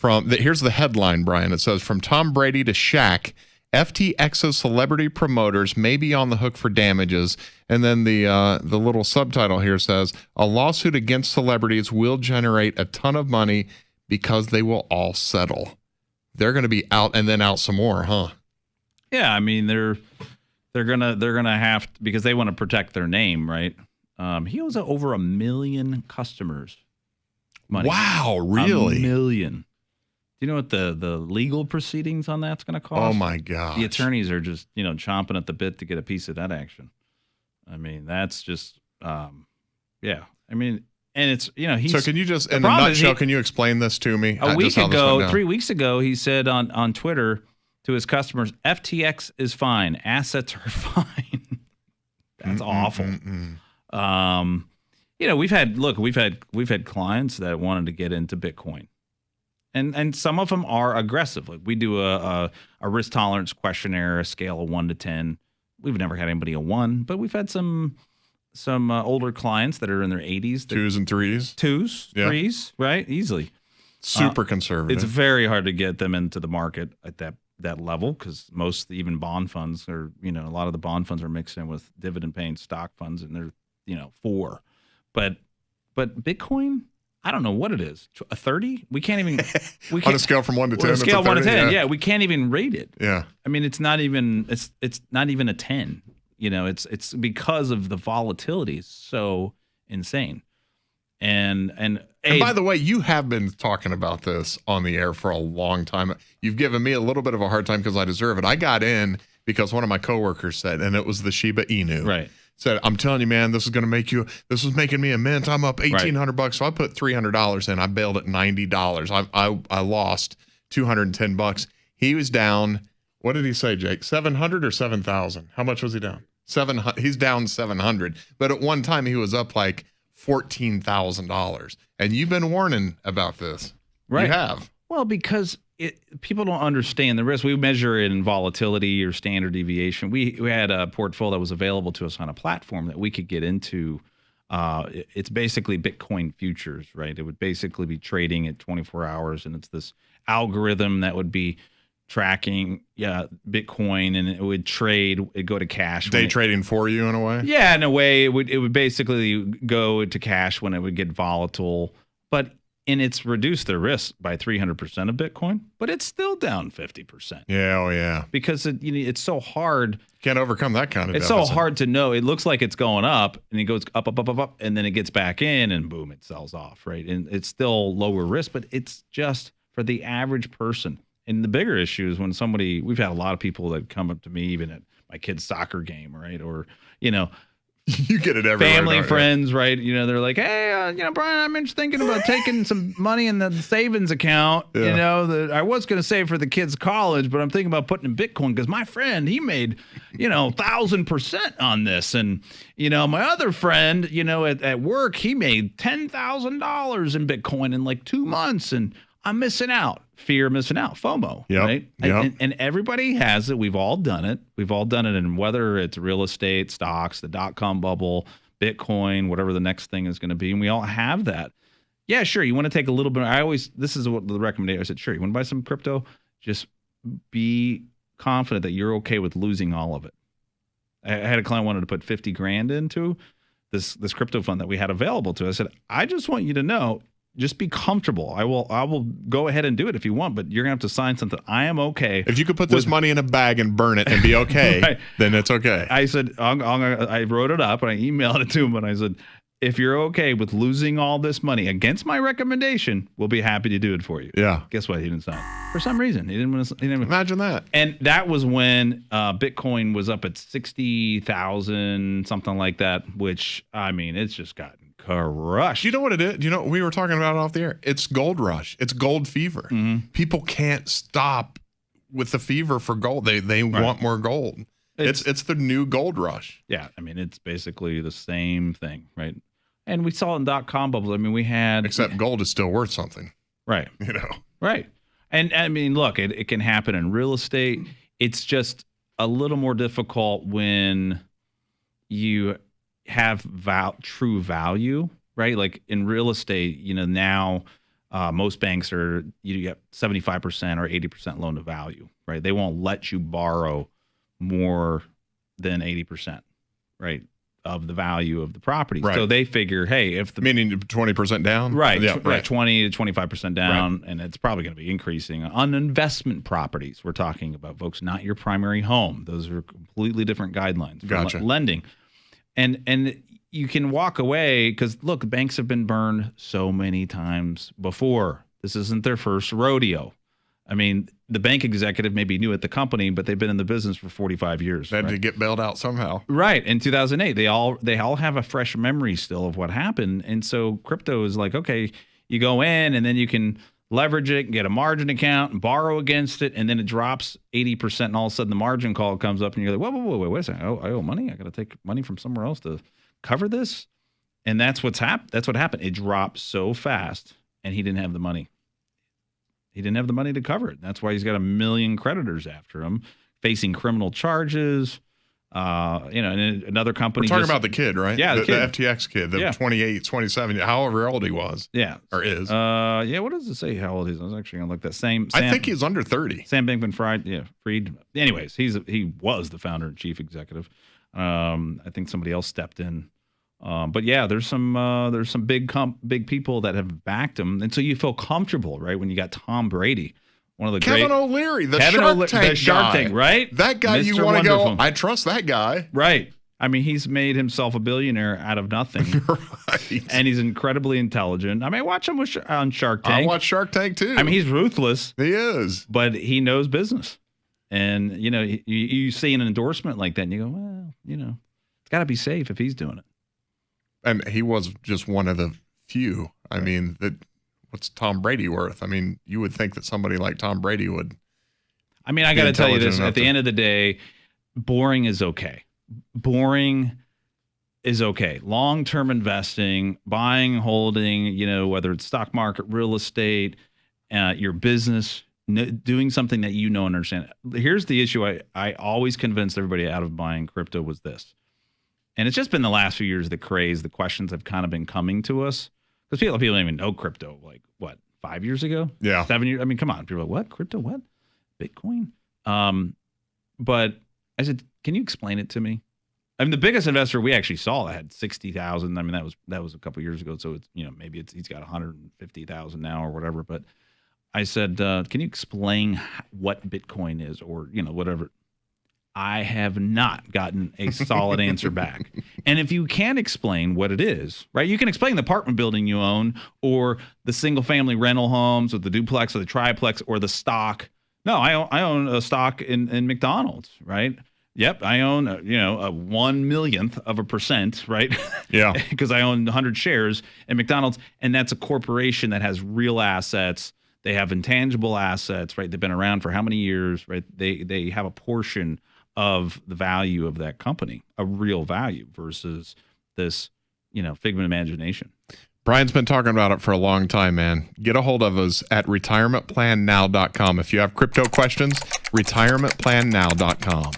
Here's the headline, Brian. It says, from Tom Brady to Shaq, FTX's celebrity promoters may be on the hook for damages. And then the little subtitle here says, a lawsuit against celebrities will generate a ton of money because they will all settle. They're going to be out and then out some more, huh? Yeah, I mean they're gonna have to, because they want to protect their name, right? He owes over 1 million customers money. Wow, really? 1 million. Do you know what the legal proceedings on that's going to cost? Oh my gosh. The attorneys are just chomping at the bit to get a piece of that action. I mean, that's just yeah. I mean, and it's he's. So can you just in a nutshell? Can you explain this to me? A week ago, 3 weeks ago, he said on Twitter to his customers, FTX is fine. Assets are fine. That's awful. We've had clients that wanted to get into Bitcoin. And some of them are aggressive. Like we do a risk tolerance questionnaire, a scale of 1 to 10. We've never had anybody a 1, but we've had some older clients that are in their 80s. 2s and 3s. 2s, 3s, right? Easily. Super conservative. It's very hard to get them into the market at that level because most even bond funds are, a lot of the bond funds are mixed in with dividend paying stock funds and they're, 4. But Bitcoin, I don't know what it is. A 30? We can't even. On a scale from 1 to 10. On a scale of 1 to 10, yeah. We can't even rate it. Yeah. I mean, it's not even. It's not even a 10. It's because of the volatility is so insane. And by the way, you have been talking about this on the air for a long time. You've given me a little bit of a hard time because I deserve it. I got in because one of my coworkers said, and it was the Shiba Inu. Right. Said, I'm telling you, man, this is making me a mint. I'm up $1,800. So I put $300 in. I bailed at $90. I lost $210. He was down. What did he say, Jake? 700 or 7,000? How much was he down? 700. He's down 700. But at one time he was up like $14,000. And you've been warning about this. Right. You have. Well, because people don't understand the risk. We measure it in volatility or standard deviation. We had a portfolio that was available to us on a platform that we could get into. It's basically Bitcoin futures, right? It would basically be trading at 24 hours, and it's this algorithm that would be tracking Bitcoin, and it would trade. It'd go to cash. Day trading for you in a way? Yeah, in a way. It would basically go to cash when it would get volatile. And it's reduced their risk by 300% of Bitcoin, but it's still down 50%. Yeah, oh yeah. Because it's so hard. Can't overcome that kind of It's deficit. so hard to know. It looks like it's going up, and it goes up, and then it gets back in, and boom, it sells off, right? And it's still lower risk, but it's just for the average person. And the bigger issue is when we've had a lot of people that come up to me, even at my kid's soccer game, right? Or, you get it everywhere. Family, friends, right? They're like, hey, Brian, I'm thinking about taking some money in the savings account. Yeah. That I was going to save for the kids' college, but I'm thinking about putting in Bitcoin because my friend, he made, 1,000% on this. And, my other friend, at work, he made $10,000 in Bitcoin in like 2 months. And I'm missing out. Fear of missing out, FOMO, right? Yep. And everybody has it. We've all done it. We've all done it in whether it's real estate, stocks, the dot-com bubble, Bitcoin, whatever the next thing is going to be. And we all have that. Yeah, sure. You want to take a little bit. This is what the recommendation. I said, sure, you want to buy some crypto? Just be confident that you're okay with losing all of it. I had a client wanted to put 50 grand into this crypto fund that we had available to us. I said, I just want you to know, just be comfortable. I will go ahead and do it if you want, but you're gonna have to sign something. I am okay. If you could put this money in a bag and burn it and be okay, right, then it's okay. I said, I wrote it up and I emailed it to him, and I said, if you're okay with losing all this money against my recommendation, we'll be happy to do it for you. Yeah. Guess what? He didn't sign. For some reason, he didn't want to. Imagine that. And that was when Bitcoin was up at 60,000, something like that. Which it's just gotten crushed. You know what it is? We were talking about it off the air. It's gold rush. It's gold fever. Mm-hmm. People can't stop with the fever for gold. They want more gold. It's the new gold rush. Yeah, it's basically the same thing, right? And we saw it in dot-com bubbles. We had... Except gold is still worth something. Right. Right. And look, it can happen in real estate. It's just a little more difficult when you have true value, right? Like in real estate, now Most banks are you get 75% or 80% loan to value, right? They won't let you borrow more than 80%, right, of the value of the property. Right. So they figure, hey, if the Meaning 20% down? right, Yeah, right, 20 to 25% down, and it's probably going to be increasing on investment properties. We're talking about, folks, not your primary home. Those are completely different guidelines for Gotcha. lending. And you can walk away because, look, banks have been burned so many times before. This isn't their first rodeo. I mean, the bank executive may be new at the company, but they've been in the business for 45 years. They had right? to get bailed out somehow. Right. In 2008, they all have a fresh memory still of what happened. And so crypto is like, okay, you go in and then you can leverage it and get a margin account and borrow against it. And then it drops 80%. And all of a sudden the margin call comes up and you're like, whoa, wait a second. I owe money. I got to take money from somewhere else to cover this. And that's what happened. It dropped so fast and he didn't have the money. He didn't have the money to cover it. That's why he's got 1 million creditors after him, facing criminal charges. And another company. We're talking about the kid, right? Yeah, the kid. FTX kid, the 28, 27, however old he was. Yeah. Or is. What does it say how old he is? I was actually going to look that. Sam, I think he's under 30. Sam Bankman-Fried. Yeah, Fried. Anyways, he was the founder and chief executive. I think somebody else stepped in. But yeah, there's some big people that have backed him, and so you feel comfortable, right? When you got Tom Brady, one of the Kevin O'Leary, the Shark Tank guy. Right? That guy, Mr. you want to go? Wonderful. I trust that guy. Right. I mean, he's made himself a billionaire out of nothing, Right. and he's incredibly intelligent. I mean, watch him on Shark Tank. I watch Shark Tank too. I mean, he's ruthless. He is, but he knows business. And you see an endorsement like that, and you go, well, it's got to be safe if he's doing it. And he was just one of the few. I mean, what's Tom Brady worth? I mean, you would think that somebody like Tom Brady would. I mean, I got to tell you this. At the end of the day, boring is okay. Boring is okay. Long-term investing, buying, holding, whether it's stock market, real estate, your business, doing something that and understand. Here's the issue I always convinced everybody out of buying crypto was this. And it's just been the last few years, the craze, the questions have kind of been coming to us. Because people don't even know crypto, 5 years ago? Yeah. 7 years? I mean, come on. People are like, what? Crypto? What? Bitcoin? But I said, can you explain it to me? I mean, the biggest investor we actually saw had 60,000. I mean, that was a couple years ago. So it's, maybe he's got 150,000 now or whatever. But I said, can you explain what Bitcoin is or, whatever? I have not gotten a solid answer back. And if you can't explain what it is, right? You can explain the apartment building you own or the single family rental homes or the duplex or the triplex or the stock. No, I own a stock in McDonald's, right? Yep, I own a 1/1,000,000%, right? Yeah. Because I own 100 shares in McDonald's, and that's a corporation that has real assets. They have intangible assets, right? They've been around for how many years, right? They have a portion of the value of that company, a real value versus this, figment of imagination. Brian's been talking about it for a long time, man. Get a hold of us at retirementplannow.com. If you have crypto questions, retirementplannow.com.